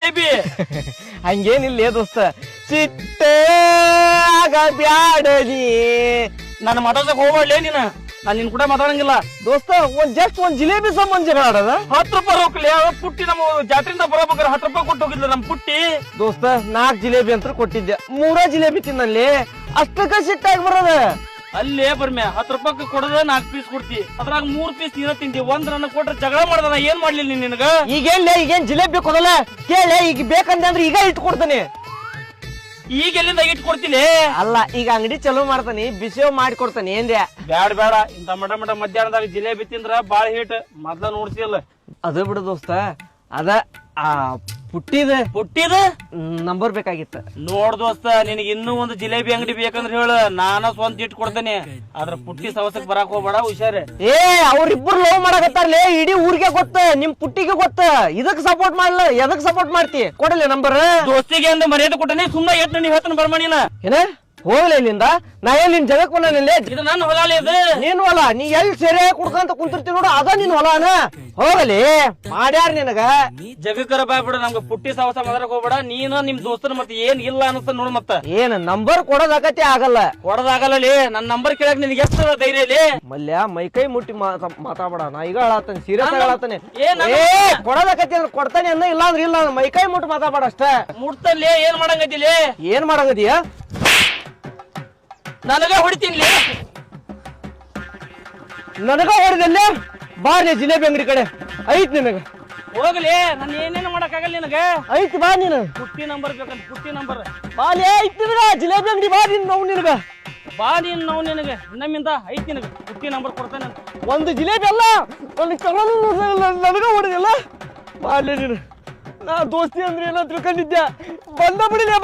ಜಿಲೇಬಿ. ಹಂಗೇನಿಲ್ಲ ದೋಸ್ತ, ಸಿಟ್ಟಾಗ ಬ್ಯಾಡಲಿ ನಾನು ಮಾತಾಡ್ಸಕ್ ಹೋಗ್ಬಾಡ್ಲೇ ನೀನ, ನಾನು ನಿನ್ ಕೂಡ ಮಾತಾಡಂಗಿಲ್ಲ. ದೋಸ್ತ. ಒಂದ್ ಜಿಲೇಬಿ ಸಂಬಂಧ ಜಗಳ ಆಡದ. 10 ರೂಪಾಯಿ ಹೋಗ್ಲಿ, ಪುಟ್ಟಿ ನಮ್ಮ ಜಾತ್ರೆಯಿಂದ ಬರಬೇಕಾದ್ರೆ 10 ರೂಪಾಯಿ ಕೊಟ್ಟು ಹೋಗಿದ್ಲ ನಮ್ ಪುಟ್ಟಿ. ದೋಸ್ತ 4 ಜಿಲೇಬಿ ಅಂತ ಕೊಟ್ಟಿದ್ದೆ, 3 ಜಿಲೇಬಿ ತಿನ್ನಲ್ಲಿ, ಅಷ್ಟಕ್ಕ ಸಿಟ್ಟಾಗಿ ಬರೋದ. ಅಲ್ಲೇ ಬರ್ಮ್ಯಾ 10 ರೂಪಾಯಿ ಕೊಡದ 4 ಪೀಸ್ ಕೊಡ್ತಿ, ಅದ್ರಾಗ 3 ಪೀಸ್ ನೀನ ತಿಂತಿ, 1 ನನಗ್ ಕೊಟ್ರೆ ಜಗಳ ಮಾಡ್ದ. ನಾ ಏನ್ ಮಾಡ್ಲಿಲ್ಲ ನಿನಗ? ಈಗೇನ್ ಜಿಲೇಬಿ ಕೊಡಲ್ಲ ಕೇಳಿ, ಈಗ ಬೇಕಂದ್ರೆ ಈಗ ಇಟ್ಟು ಕೊಡ್ತಾನೆ. ಈಗ ಎಲ್ಲಿಂದ ಇಟ್ಟು ಕೊಡ್ತೀನಿ? ಅಲ್ಲ, ಈಗ ಅಂಗಡಿ ಚಲೋ ಮಾಡ್ತಾನಿ, ಬಿಸಿವ್ ಮಾಡಿ ಕೊಡ್ತಾನೆ. ಏನ್ದ್ಯಾ? ಬೇಡ ಇಂತ ಮಟ ಮಧ್ಯಾಹ್ನದಾಗ ಜಿಲೇಬಿ ತಿಂದ್ರ ಬಾಳ ಹೀಟ್, ಮೊದ್ಲ ನೋಡ್ತಿಯಲ್ಲ. ಅದ ಬಿಡು ದೋಸ್ತ, ಅದ ಆ ಪುಟ್ಟಿದ ನಂಬರ್ ಬೇಕಾಗಿತ್ತ. ನೋಡ್ ದೋಸ್ತ, ನಿನಗೆ ಇನ್ನೂ ಒಂದು ಜಿಲೇಬಿ ಅಂಗಡಿ ಬೇಕಂದ್ರೆ ಹೇಳ, ನಾನ ಸ್ವಂತ ಇಟ್ಟು ಕೊಡ್ತೇನೆ. ಅದ್ರ ಪುಟ್ಟಿ ಸವಸಕ್ ಬರಾಕ್ ಹೋಗ್ಬೇಡ, ಹುಷಾರೆ. ಅವ್ರಿಬ್ರು ಲವ್ ಮಾಡಕತ್ತಾರಲೇ, ಇಡೀ ಊರಿಗೆ ಗೊತ್ತ, ನಿಮ್ ಪುಟ್ಟಿಗೆ ಗೊತ್ತ. ಇದಕ್ ಸಪೋರ್ಟ್ ಮಾಡ್ಲ, ಎದಕ್ ಸಪೋರ್ಟ್ ಮಾಡ್ತಿ? ಕೊಡಲಿ ನಂಬರ್. ದೋಸ್ತಿಗೆ ಅಂದ ಮರ್ಯಾದೆ ಕೊಟ್ಟನೆ, ಸುಮ್ಮನೆ ಎಟ್ ನೀವ್ ಹೇಳ್ತಾನೆ ಬರ್ಮಣಿನ. ಏನ ಹೋಗ್ಲಿ ಇಲ್ಲಿಂದ, ನಾ ಏನ್ ನಿನ್ ಜಗಕ್ ಬಂದಿಲ್ಲ. ಇದು ನನ್ನ ಹೊಲ ಇದು. ನೀನ್ ಹೊಲ, ನೀ ಎಲ್ಲಿ ಸೆರೆ ಕುಡ್ಕಂತ ಕುಂತಿರ್ತಿ ನೋಡು, ಅದ ನಿನ್ ಹೊಲನ. ಹೋಗಲಿ, ಮಾಡ್ಯಾರ ನಿನಗ ಜಗಕ್ಕರ ಬಾಯ್ಬಿಡ. ನಮ್ಗೆ ಪುಟ್ಟಿ ಸವಸ ಮದರಕ್ ಹೋಗ್ಬೇಡ. ನೀನು ನಿಮ್ ದೋಸ್ತನ ಮತ್ತೆ ಏನ್ ಇಲ್ಲ ಅನಸ್ತ ನೋಡ್. ಮತ್ತ ಏನ್ ನಂಬರ್ ಕೊಡೋದಾಗತ್ತೆ ಆಗಲ್ಲ, ಕೊಡೋದಾಗಲ್ಲ. ನನ್ನ ನಂಬರ್ ಕೇಳಕ್ ನಿನ್ಗೆ ಎಷ್ಟು ಧೈರ್ಯ ಇಲ್ಲಿ? ಮಲ್ಯ ಮೈಕೈ ಮುಟ್ಟಿ ಮಾತಾಡಬೇಡ. ನಾ ಈಗ ಹೇಳತ್ತಾನೆ, ಸೀರಿಯಸ್ ಹೇಳತ್ತಾನೆ. ಕೊಡೋದಾಗತ್ತೆ ಅಂದ್ರೆ ಕೊಡ್ತಾನೆ ಅನ್ನ, ಇಲ್ಲ ಅಂದ್ರೆ ಇಲ್ಲ. ಮೈಕೈ ಮುಟ್ಟಿ ಮಾತಾಡಬೇಡ ಅಷ್ಟ. ಮುಟ್ತಲ್ಲಿ ಏನ್ ಮಾಡಂಗದಿಲ್ಲ? ಏನ್ ಮಾಡಂಗದಿಯ? ನನಗ ಹೊಡಿತೀನಿ. ನನಗ ಹೊಡೆದಲ್ಲಿ ಬಾರ್ಲಿ ಜಿಲೇಬಿ ಅಂಗಡಿ ಕಡೆ ಐತ್ ನಿನಗ. ಹೋಗ್ಲಿ, ನಾನು ಏನೇನು ಮಾಡಕ್ ಆಗಲ್ಲ ನಿನಗ. ಐತ್ ಬಾ ನೀನು. ಪುಟ್ಟಿ ನಂಬರ್ ಬೇಕಂತ, ಪುಟ್ಟಿ ನಂಬರ್ ಬಾಲಿ ಐತ್ ನಿನಗ ಜಿಲೇಬಿ ಅಂಗಡಿ. ಬಾ ನೀನ್ ನಾವು ನಿನಗ, ಬಾ ನೀನ್ ನಾವು ನಿನಗೆ ನಮ್ಮಿಂದ ಐತಿ ನಿನಗ ಪುಟ್ಟಿ ನಂಬರ್ ಕೊಡ್ತಾನೆ ಅಂತ. ಒಂದು ಜಿಲೇಬಿ ಅಲ್ಲ, ನನಗ ಹೊಡೆದಿಲ್ಲ. ಬಾಲಿ ನೀನು. ನಾ ದೋಸ್ತಿ ಅಂದ್ರೆ ಏನೋ ತಿಳ್ಕೊಂಡಿದ್ದೆ, ಬಂದ ಬಿಡಿಲ್ಲ.